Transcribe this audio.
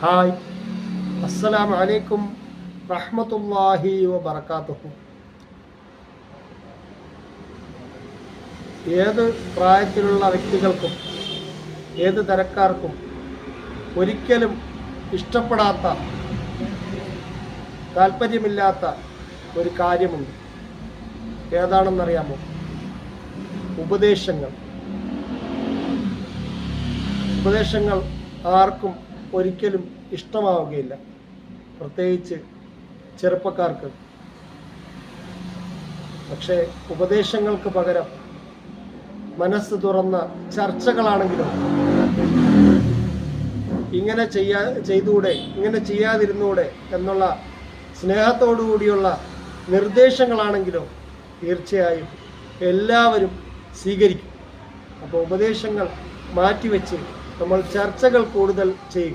Hi, അസ്സലാമു അലൈക്കും റഹ്മത്തുള്ളാഹി വബറകാതുഹു. ഏത് പ്രായത്തിലുള്ള വ്യക്തികൾക്കും ഏത് തരക്കാർക്കും ഒരിക്കലും ഇഷ്ടപ്പെടാത്ത, താല്പര്യമില്ലാത്ത ഒരു കാര്യമുണ്ട്. ഏതാണെന്നറിയാമോ? ഉപദേശങ്ങൾ. ഉപദേശങ്ങൾ ആർക്കും ഒരിക്കലും ഇഷ്ടമാവുകയില്ല, പ്രത്യേകിച്ച് ചെറുപ്പക്കാർക്ക്. പക്ഷേ ഉപദേശങ്ങൾക്ക് പകരം മനസ്സ് തുറന്ന ചർച്ചകളാണെങ്കിലും ഇങ്ങനെ ചെയ്തൂടെ, ഇങ്ങനെ ചെയ്യാതിരുന്നൂടെ എന്നുള്ള സ്നേഹത്തോടു കൂടിയുള്ള നിർദ്ദേശങ്ങളാണെങ്കിലും തീർച്ചയായും എല്ലാവരും സ്വീകരിക്കും. അപ്പോൾ ഉപദേശങ്ങൾ മാറ്റിവെച്ച് നമ്മൾ ചർച്ചകൾ കൂടുതൽ ചെയ്യുക.